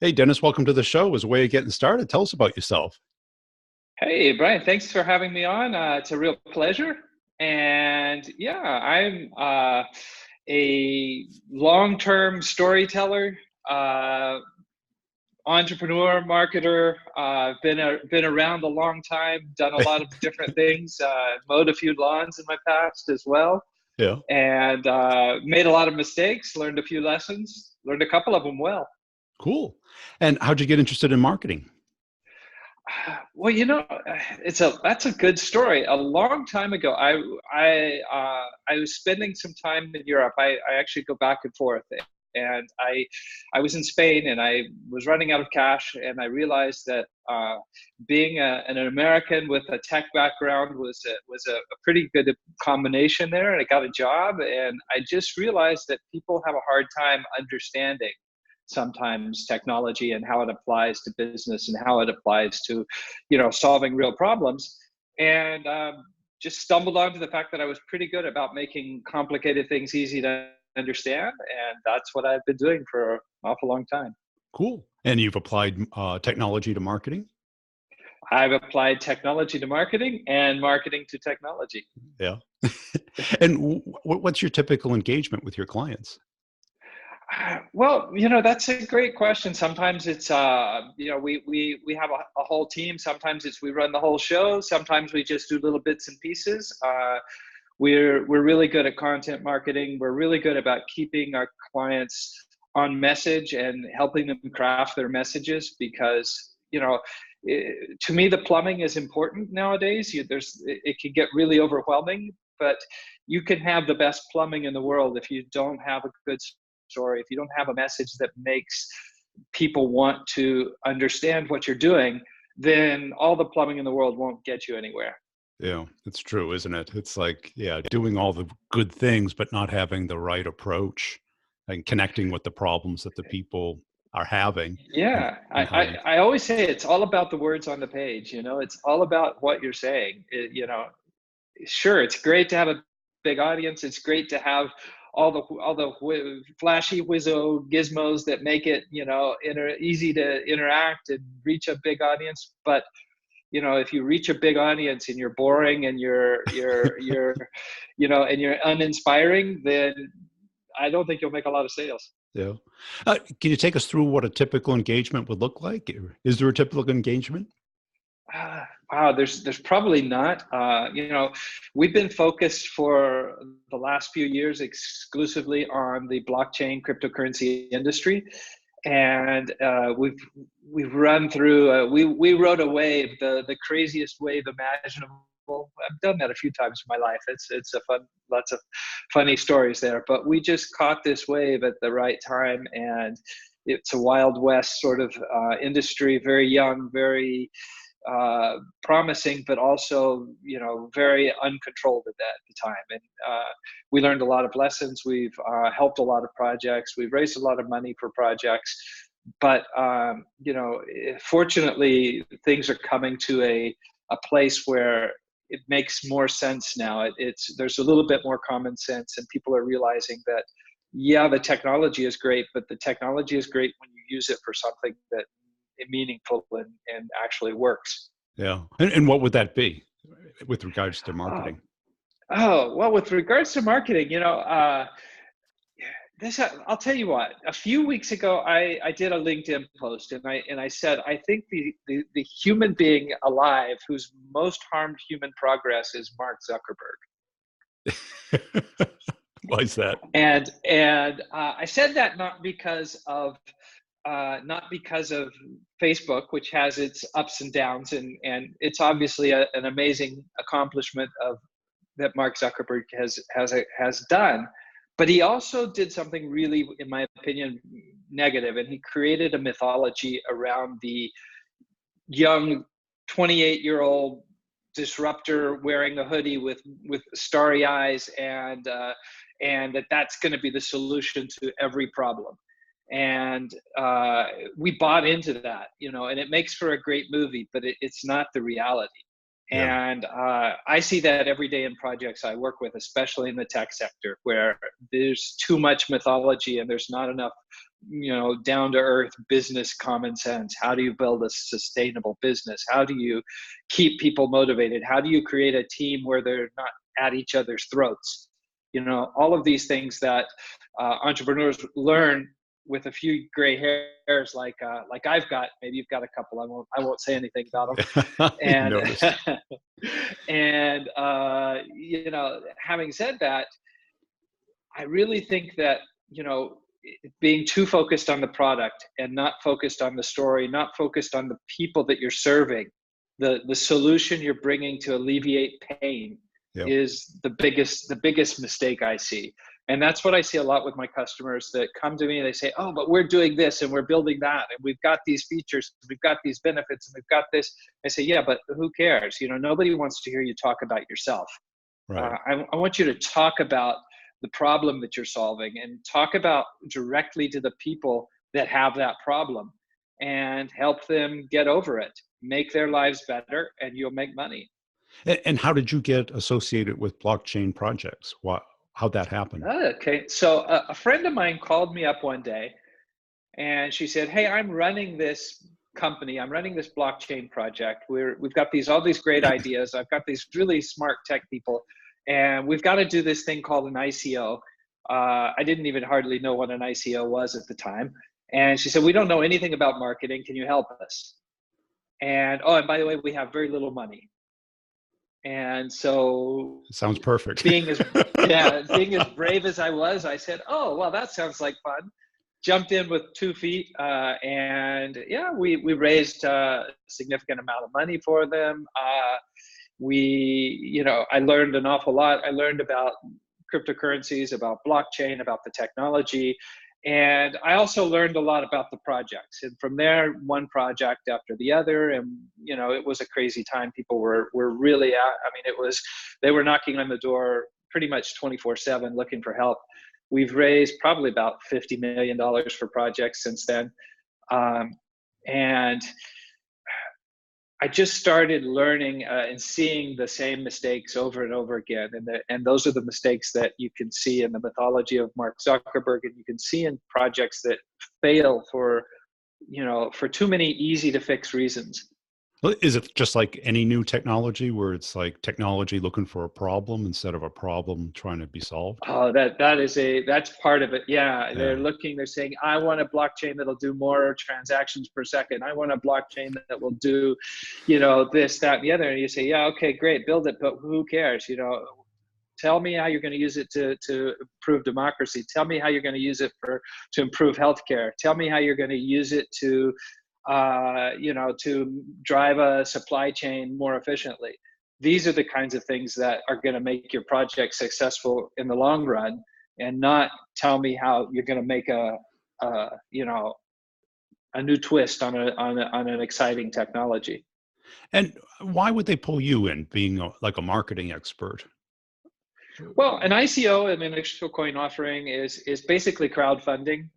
Hey, Dennis, welcome to the show. As a way of getting started, tell us about yourself. Hey, Brian, thanks for having me on. It's a real pleasure. And yeah, I'm a long-term storyteller, uh, entrepreneur, marketer. Been around a long time, done a lot of different things, mowed a few lawns in my past as well, Yeah, and made a lot of mistakes, learned a few lessons, learned a couple of them well. cool. And how'd you get interested in marketing? Well, that's a good story. A long time ago, I was spending some time in Europe. I actually go back and forth, and I was in Spain, and I was running out of cash, and I realized that being an American with a tech background was a pretty good combination there, and I got a job, and I just realized that people have a hard time understanding sometimes technology and how it applies to business and how it applies to solving real problems, and just stumbled onto the fact that I was pretty good about making complicated things easy to understand, and that's what I've been doing for an awful long time. Cool. And you've applied technology to marketing? I've applied technology to marketing and marketing to technology. Yeah. And what's your typical engagement with your clients? Well, that's a great question. Sometimes it's, we have a whole team. Sometimes it's we run the whole show. Sometimes we just do little bits and pieces. We're really good at content marketing. We're really good about keeping our clients on message and helping them craft their messages because, to me, the plumbing is important nowadays. It can get really overwhelming, but you can have the best plumbing in the world if you don't have a good story, if you don't have a message that makes people want to understand what you're doing, then all the plumbing in the world won't get you anywhere. Yeah, it's true, isn't it? It's like, yeah, doing all the good things, but not having the right approach and connecting with the problems that the people are having and, Yeah, and how you, I always say it's all about the words on the page. It's all about what you're saying. Sure, it's great to have a big audience. It's great to have all the flashy whizzo gizmos that make it easy to interact and reach a big audience. But if you reach a big audience and you're boring and you're uninspiring, then I don't think you'll make a lot of sales. yeah. Can you take us through what a typical engagement would look like? Is there a typical engagement? Wow, there's probably not. We've been focused for the last few years exclusively on the blockchain cryptocurrency industry, and we've run through. We rode a wave, the craziest wave imaginable. I've done that a few times in my life. It's a fun, lots of funny stories there. But we just caught this wave at the right time, and it's a Wild West sort of industry, very young, very promising, but also very uncontrolled at the time. And we learned a lot of lessons. We've helped a lot of projects. We've raised a lot of money for projects. But fortunately, things are coming to a place where it makes more sense now. There's a little bit more common sense, and people are realizing that yeah, the technology is great, but the technology is great when you use it for something that meaningful and actually works. Yeah. And what would that be with regards to Oh, marketing? oh well, with regards to marketing, this I'll tell you what. A few weeks ago, I did a LinkedIn post, and I said I think the human being alive who's most harmed human progress is Mark Zuckerberg. Why is that? And I said that not because of Facebook, which has its ups and downs, and it's obviously an amazing accomplishment of that Mark Zuckerberg has done. But he also did something really, in my opinion, negative, and he created a mythology around the young 28-year-old disruptor wearing a hoodie with starry eyes, and that's going to be the solution to every problem. And we bought into that, and it makes for a great movie, but it's not the reality. Yeah. And I see that every day in projects I work with, especially in the tech sector, where there's too much mythology and there's not enough, down to earth business common sense. How do you build a sustainable business? How do you keep people motivated? How do you create a team where they're not at each other's throats? All of these things that entrepreneurs learn with a few gray hairs, like I've got. Maybe you've got a couple. I won't say anything about them. You And noticed. and having said that, I really think that being too focused on the product and not focused on the story, not focused on the people that you're serving, the solution you're bringing to alleviate pain, Yep. is the biggest mistake I see. And that's what I see a lot with my customers that come to me and they say, oh, but we're doing this and we're building that and we've got these features, we've got these benefits, and we've got this. I say, yeah, but who cares? Nobody wants to hear you talk about yourself. Right. I want you to talk about the problem that you're solving and talk about directly to the people that have that problem and help them get over it, make their lives better, and you'll make money. And how did you get associated with blockchain projects? How'd that happen? Okay, so a friend of mine called me up one day and she said, hey, I'm running this company, I'm running this blockchain project. We've got all these great ideas. I've got these really smart tech people, and we've got to do this thing called an ICO. I didn't even hardly know what an ICO was at the time. And she said, we don't know anything about marketing. Can you help us? And by the way, we have very little money. And so, Sounds perfect. being as brave as I was, I said, oh, well, that sounds like fun. Jumped in with 2 feet, and we raised a significant amount of money for them. I learned an awful lot. I learned about cryptocurrencies, about blockchain, about the technology. And I also learned a lot about the projects. And from there, one project after the other. And, it was a crazy time. People were really out. I mean, they were knocking on the door pretty much 24/7 looking for help. We've raised probably about $50 million for projects since then. And I just started learning and seeing the same mistakes over and over again. And those are the mistakes that you can see in the mythology of Mark Zuckerberg, and you can see in projects that fail for too many easy to fix reasons. Well, is it just like any new technology where it's like technology looking for a problem instead of a problem trying to be solved? Oh, that's part of it. Yeah. Yeah. They're saying, I want a blockchain that'll do more transactions per second. I want a blockchain that will do, this, that, and the other. And you say, yeah, okay, great, build it, but who cares? Tell me how you're going to use it to improve democracy. Tell me how you're going to use it to improve healthcare. Tell me how you're going to use it to drive a supply chain more efficiently. These are the kinds of things that are going to make your project successful in the long run, and not tell me how you're going to make a new twist on an exciting technology. And why would they pull you in, being like a marketing expert? Well, an ICO, an initial coin offering, is basically crowdfunding.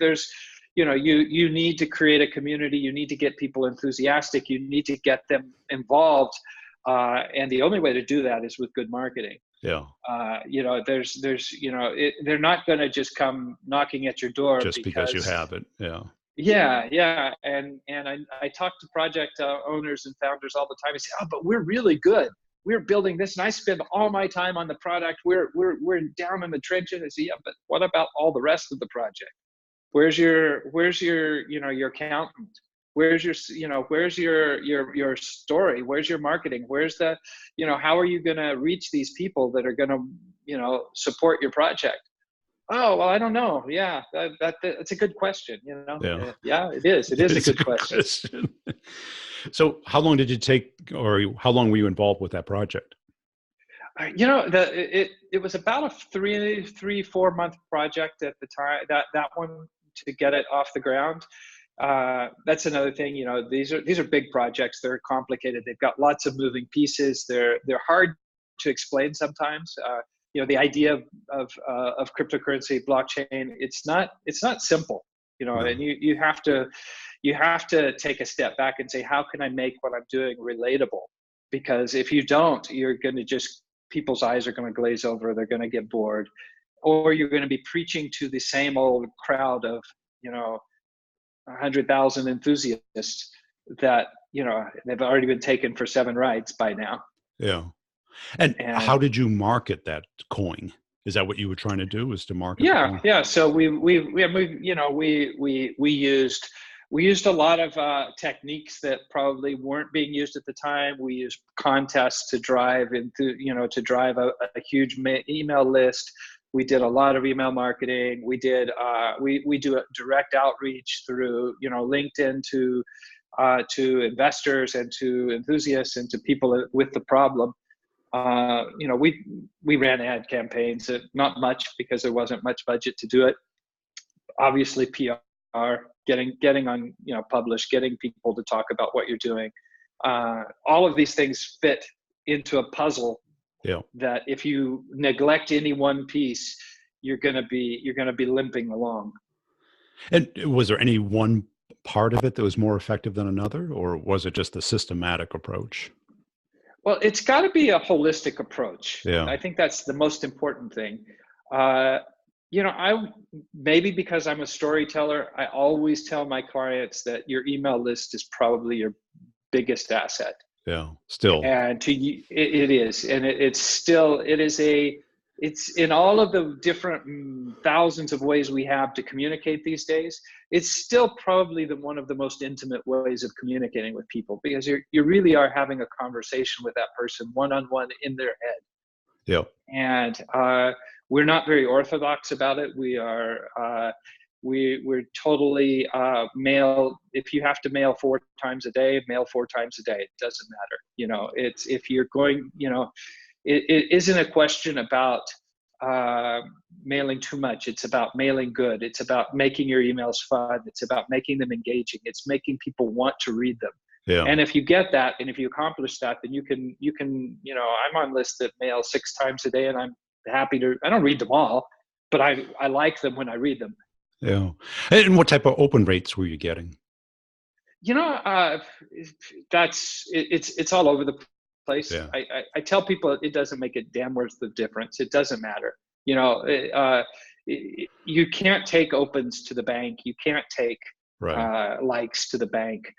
There's you need to create a community. You need to get people enthusiastic. You need to get them involved, and the only way to do that is with good marketing. Yeah. They're not going to just come knocking at your door just because you have it. Yeah. Yeah. And I talk to project owners and founders all the time. I say, oh, but we're really good. We're building this, and I spend all my time on the product. We're down in the trenches. I say, yeah, but what about all the rest of the project? Where's your your accountant? Where's your story? Where's your marketing? Where's the how are you going to reach these people that are going to support your project? Oh, well, I don't know. Yeah, that's a good question. Yeah, it is. It is a good question. So how long did you take, or how long were you involved with that project? It was about a 3-4 month project at the time, that one, to get it off the ground. That's another thing. These are big projects. They're complicated. They've got lots of moving pieces. They're hard to explain sometimes. The idea of cryptocurrency, blockchain, it's not simple. No. And you have to you have to take a step back and say, how can I make what I'm doing relatable? Because if you don't, you're going to just, people's eyes are going to glaze over. They're going to get bored, or you're going to be preaching to the same old crowd of, 100,000 enthusiasts that, they've already been taken for 7 rides by now. Yeah. And how And did you market that coin? Is that what you were trying to do, was to market the coin? yeah. So we used a lot of techniques that probably weren't being used at the time. We used contests to drive a huge email list. We did a lot of email marketing. We did we do a direct outreach through LinkedIn to investors and to enthusiasts and to people with the problem. We ran ad campaigns, not much because there wasn't much budget to do it. Obviously, PR, getting on, published, getting people to talk about what you're doing. All of these things fit into a puzzle. Yeah. That if you neglect any one piece, you're gonna be limping along. And was there any one part of it that was more effective than another, or was it just a systematic approach? Well, it's got to be a holistic approach. Yeah. I think that's the most important thing. Maybe because I'm a storyteller, I always tell my clients that your email list is probably your biggest asset. Yeah, still. And it is, and it's in all of the different thousands of ways we have to communicate these days. It's still probably one of the most intimate ways of communicating with people, because you really are having a conversation with that person one-on-one in their head. Yeah. And we're not very orthodox about it. We're totally mail. If you have to mail 4 times a day, mail 4 times a day. It doesn't matter. It's, if you're going, it isn't a question about mailing too much. It's about mailing good. It's about making your emails fun. It's about making them engaging. It's making people want to read them. Yeah. And if you get that, and if you accomplish that, then you can, I'm on lists that mail 6 times a day, and I'm happy to, I don't read them all, but I like them when I read them. Yeah. And what type of open rates were you getting? It's all over the place. Yeah. I tell people it doesn't make a damn worth of difference. It doesn't matter. You can't take opens to the bank. You can't take likes to the bank.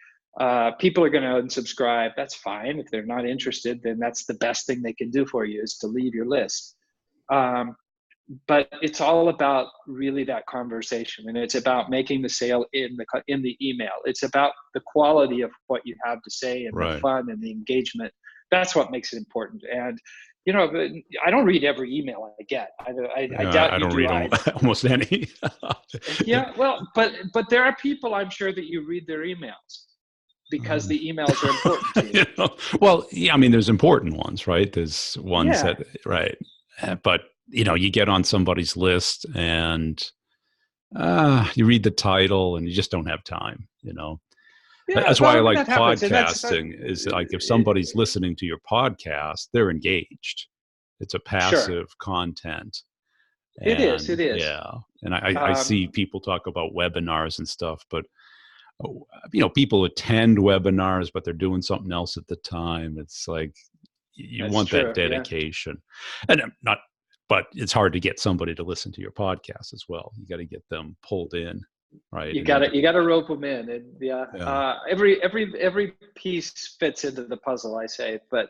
People are going to unsubscribe. That's fine. If they're not interested, then that's the best thing they can do for you, is to leave your list. But it's all about really that conversation, and it's about making the sale in the email. It's about the quality of what you have to say, and the fun and the engagement. That's what makes it important. And I don't read every email I get. I doubt I don't you do read almost any. Yeah, well, but there are people, I'm sure, that you read their emails because the emails are important to you. Well, yeah, I mean, there's important ones, right? There's ones that, right. But, you get on somebody's list and you read the title and you just don't have time, Yeah, that's why I like happens. podcasting. Is like, if somebody's listening to your podcast, they're engaged. It's a passive content. It is. Yeah. And I see people talk about webinars and stuff, but people attend webinars, but they're doing something else at the time. It's like, you want that dedication. And but it's hard to get somebody to listen to your podcast as well. You got to get them pulled in, right? You got to rope them in, and every piece fits into the puzzle, I say. But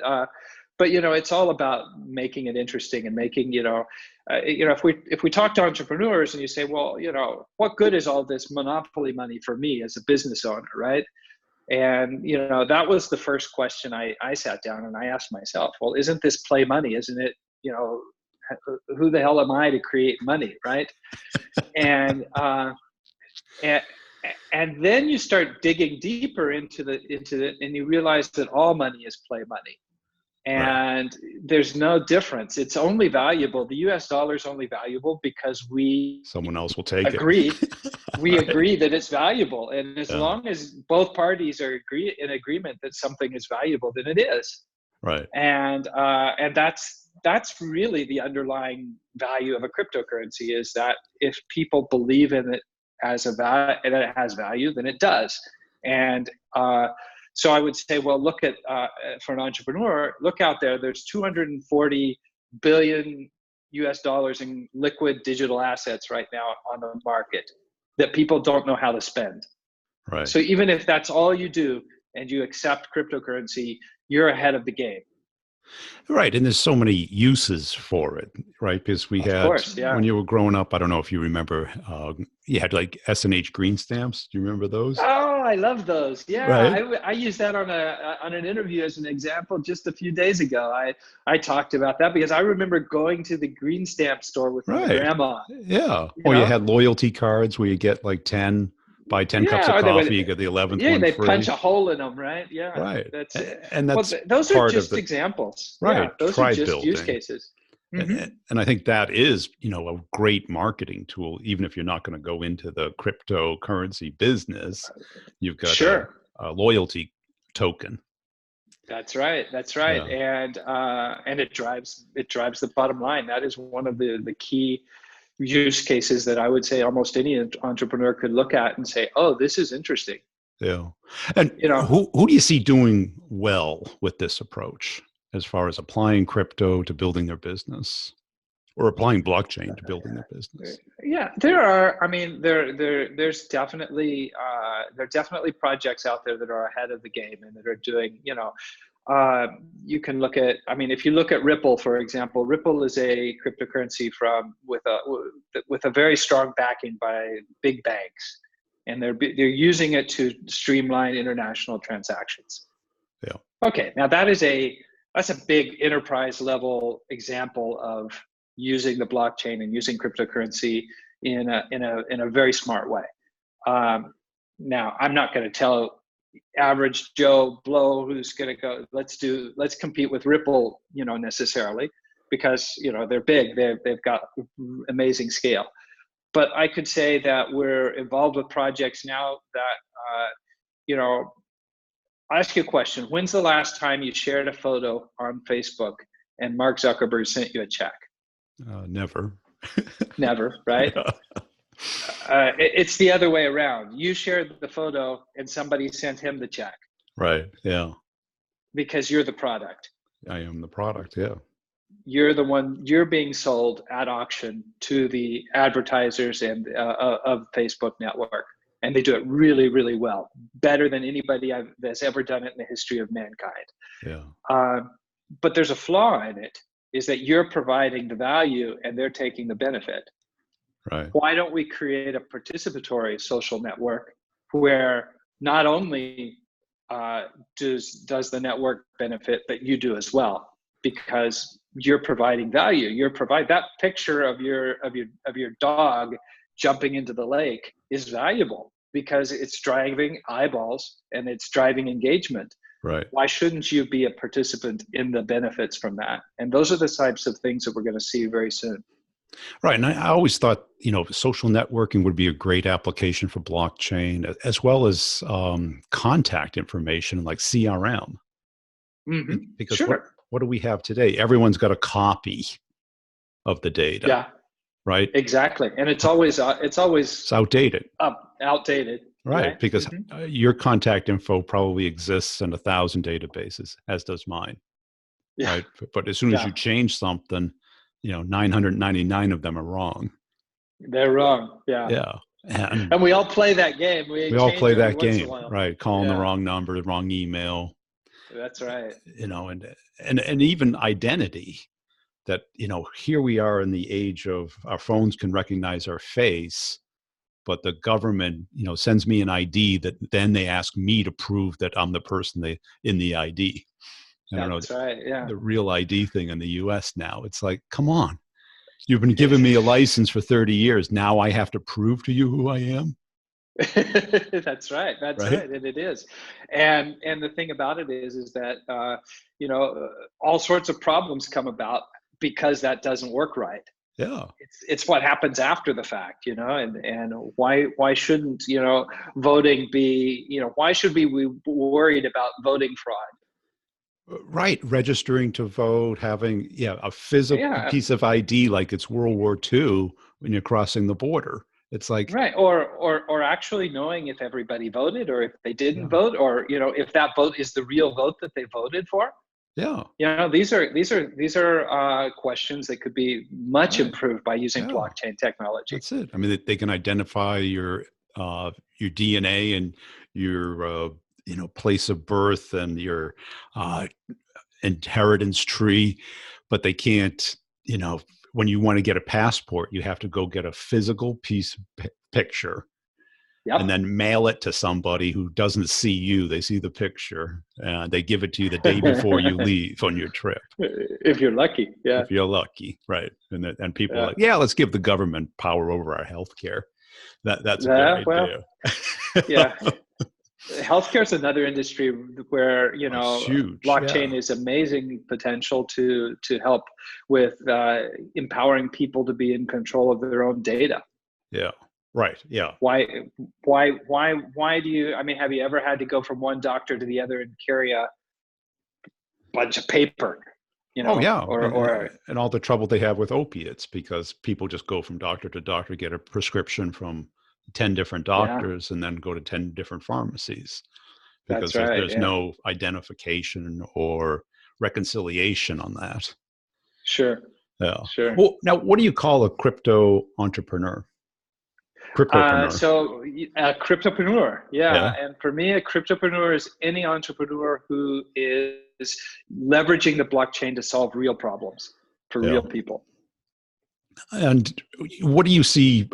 it's all about making it interesting and making if we talk to entrepreneurs and you say, well, what good is all this monopoly money for me as a business owner, right? And that was the first question I sat down and I asked myself, well, isn't this play money? Isn't it, who the hell am I to create money, right? And then you start digging deeper into and you realize that all money is play money. And there's no difference. It's only valuable. The US dollar is only valuable because someone else will take it. We agree that it's valuable. And as long as both parties are in agreement that something is valuable, then it is. Right. And that's really the underlying value of a cryptocurrency, is that if people believe in it and it has value, then it does. And so I would say, well, look at, for an entrepreneur, look out there, there's 240 billion US dollars in liquid digital assets right now on the market that people don't know how to spend. Right. So even if that's all you do and you accept cryptocurrency, you're ahead of the game. Right. And there's so many uses for it, right? Because we Of had, course, yeah. when you were growing up, I don't know if you remember, you had like S&H green stamps. Do you remember those? Oh, I love those. Yeah. Right. I used that on an interview as an example just a few days ago. I talked about that because I remember going to the green stamp store with my grandma. Yeah. Or you had loyalty cards where you get like 10 cups of coffee, you get the 11th one they free. punch a hole in them, right? Yeah. Right. That's it. And that's those are just examples. Right. Yeah, those are just use cases. Mm-hmm. And I think that is, a great marketing tool, even if you're not going to go into the cryptocurrency business. You've got a loyalty token. That's right. That's right. Yeah. And it drives the bottom line. That is one of the key use cases that I would say almost any entrepreneur could look at and say, oh, this is interesting. Yeah. And who do you see doing well with this approach as far as applying crypto to building their business or applying blockchain to building their business? Yeah, there are. I mean, there's definitely projects out there that are ahead of the game and that are doing, you can look at, if you look at Ripple, for example, Ripple is a cryptocurrency with a very strong backing by big banks, and they're using it to streamline international transactions. Yeah. Okay. Now that's a big enterprise level example of using the blockchain and using cryptocurrency in a very smart way. Now I'm not going to tell average Joe Blow who's going to go, let's compete with Ripple, necessarily, because, they're big, they've got amazing scale. But I could say that we're involved with projects now that, I'll ask you a question. When's the last time you shared a photo on Facebook and Mark Zuckerberg sent you a check? Never. Never, right? Yeah. It's the other way around. You shared the photo and somebody sent him the check. Right. Yeah. Because you're the product. I am the product. Yeah. You're the one, you're being sold at auction to the advertisers and of Facebook network. And they do it really, really well. Better than anybody that's ever done it in the history of mankind. Yeah. But there's a flaw in it, is that you're providing the value and they're taking the benefit. Right. Why don't we create a participatory social network where not only does the network benefit, but you do as well, because you're providing value. You're provide that picture of your dog jumping into the lake is valuable because it's driving eyeballs and it's driving engagement. Right. Why shouldn't you be a participant in the benefits from that? And those are the types of things that we're going to see very soon. Right. And I always thought, social networking would be a great application for blockchain, as well as contact information like CRM. Mm-hmm. Because what do we have today? Everyone's got a copy of the data. Yeah. Right. Exactly. And it's always outdated. Outdated. Right. Because your contact info probably exists in 1,000 databases, as does mine. Yeah. Right. But as soon as you change something, 999 of them are wrong. They're wrong. Yeah. Yeah. And we all play that game. We all play that game, right? Calling the wrong number, the wrong email. That's right. And even identity. That, here we are in the age of our phones can recognize our face, but the government, sends me an ID that then they ask me to prove that I'm the person in the ID. That's right. Yeah. The real ID thing in the US now, it's like, come on, you've been giving me a license for 30 years. Now I have to prove to you who I am. That's right. That's right. And it is. And the thing about it is that, all sorts of problems come about because that doesn't work right. Yeah. It's what happens after the fact, and why shouldn't, voting be, why should we be worried about voting fraud? Right. Registering to vote, having, a physical piece of ID like it's World War II when you're crossing the border. It's like, right. Or actually knowing if everybody voted or if they didn't yeah, vote, or, if that vote is the real vote that they voted for. yeah, These are questions that could be much right, improved by using yeah. blockchain technology. That's it. I mean, they can identify your DNA and your place of birth and your uh, inheritance tree, but they can't. When you want to get a passport, you have to go get a physical piece of picture and Yep. then mail it to somebody who doesn't see you. They see the picture. They give it to you the day before you leave on your trip. If you're lucky, yeah. If you're lucky, right? And people are Yeah. like, yeah, let's give the government power over our healthcare. That's a good Yeah, well, idea. yeah. Healthcare is another industry where, It's huge. blockchain Yeah. is amazing potential to help with empowering people to be in control of their own data. Yeah. Right. Yeah. Why, why do you, I mean, have you ever had to go from one doctor to the other and carry a bunch of paper, Oh, yeah. or And all the trouble they have with opiates because people just go from doctor to doctor, get a prescription from 10 different yeah, doctors and then go to 10 different pharmacies because that's there's, right. there's Yeah, no identification or reconciliation on that. sure, Yeah. sure. Well, now, what do you call a crypto entrepreneur? Cryptopreneur. So a cryptopreneur, yeah. Yeah. And for me, a cryptopreneur is any entrepreneur who is leveraging the blockchain to solve real problems for Yeah. real people. And what do you see?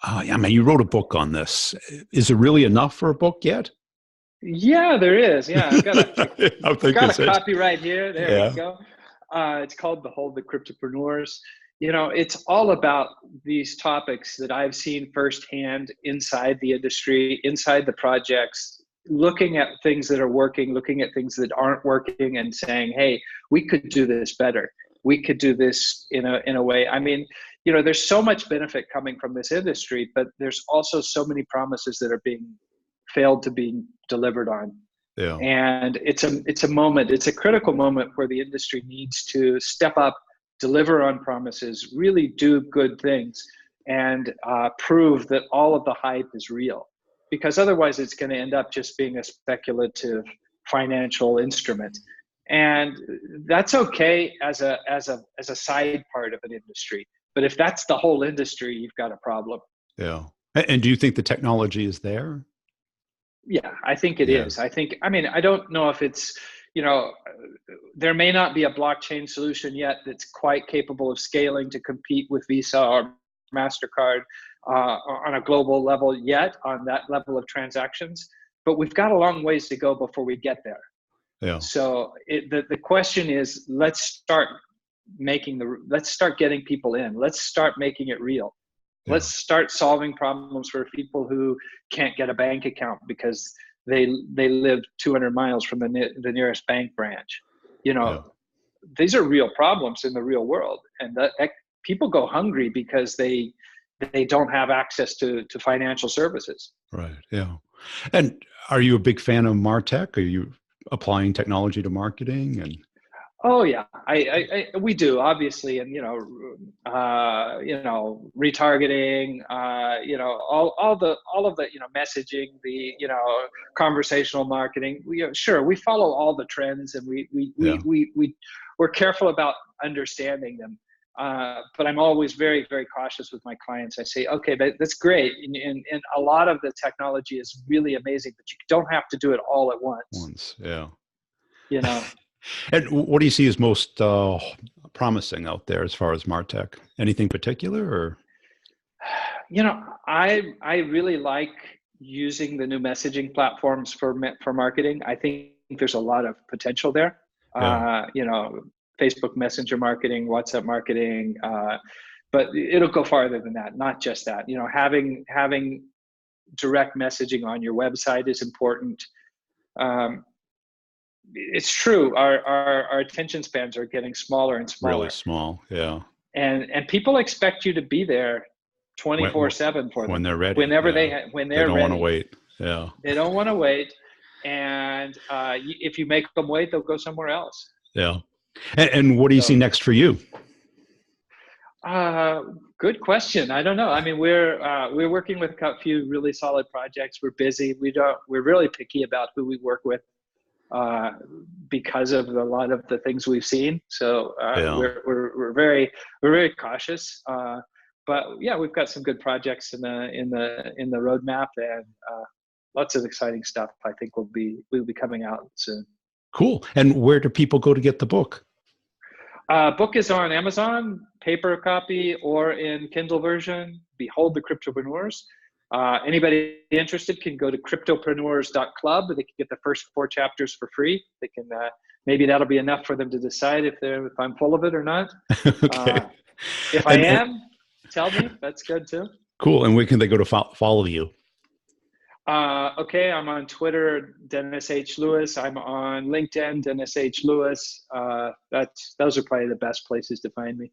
I mean, you wrote a book on this. Is it really enough for a book yet? Yeah, there is. Yeah, I've got I think got a it's it. copy right here. There we Yeah. go. It's called Behold the Cryptopreneurs. It's all about these topics that I've seen firsthand inside the industry, inside the projects, looking at things that are working, looking at things that aren't working, and saying, "Hey, we could do this better. We could do this in a way." I mean, there's so much benefit coming from this industry, but there's also so many promises that are being failed to be delivered on. Yeah. And it's a critical moment where the industry needs to step up, deliver on promises, really do good things, and prove that all of the hype is real. Because otherwise, it's going to end up just being a speculative financial instrument, and that's okay as a side part of an industry. But if that's the whole industry, you've got a problem. Yeah. And do you think the technology is there? Yeah, I think it Yeah. is. I mean, I don't know if it's, there may not be a blockchain solution yet that's quite capable of scaling to compete with Visa or MasterCard on a global level yet, on that level of transactions. But we've got a long ways to go before we get there. Yeah. So the question is, let's start getting people in. Let's start making it real. Yeah. Let's start solving problems for people who can't get a bank account because they live 200 miles from the nearest bank branch. Yeah. These are real problems in the real world, and that people go hungry because they don't have access to financial services. Right. Yeah. And are you a big fan of MarTech? Are you applying technology to marketing? And Oh yeah, we do, obviously, and retargeting, all of the messaging, the conversational marketing. We follow all the trends, and we're careful about understanding them. But I'm always very, very cautious with my clients. I say, okay, that's great, and a lot of the technology is really amazing, but you don't have to do it all at once. Yeah. You know. And what do you see as most promising out there as far as MarTech? Anything particular, or? I really like using the new messaging platforms for marketing. I think there's a lot of potential there. Yeah. Facebook Messenger marketing, WhatsApp marketing, but it'll go farther than that. Not just that. Having direct messaging on your website is important. It's true. Our attention spans are getting smaller and smaller. Really small. Yeah. And people expect you to be there 24/7 for them when they're ready. Whenever yeah. when they they're don't ready. want to wait. Yeah. They don't want to wait. And if you make them wait, they'll go somewhere else. Yeah. And what do you see next for you? Good question. I don't know. I mean, we're working with a few really solid projects. We're busy. We're really picky about who we work with, uh, because of a lot of the things we've seen. So Yeah. we're very cautious. But yeah, we've got some good projects in the roadmap, and lots of exciting stuff. I think will be coming out soon. Cool. And where do people go to get the book? Book is on Amazon, paper copy, or in Kindle version. Behold the Cryptopreneurs. Anybody interested can go to cryptopreneurs.club. They can get the first 4 chapters for free. They can maybe that'll be enough for them to decide if I'm full of it or not. Okay. If I am, tell me. That's good too. Cool. And where can they go to follow you? Okay, I'm on Twitter, Dennis H. Lewis. I'm on LinkedIn, Dennis H. Lewis. Those are probably the best places to find me.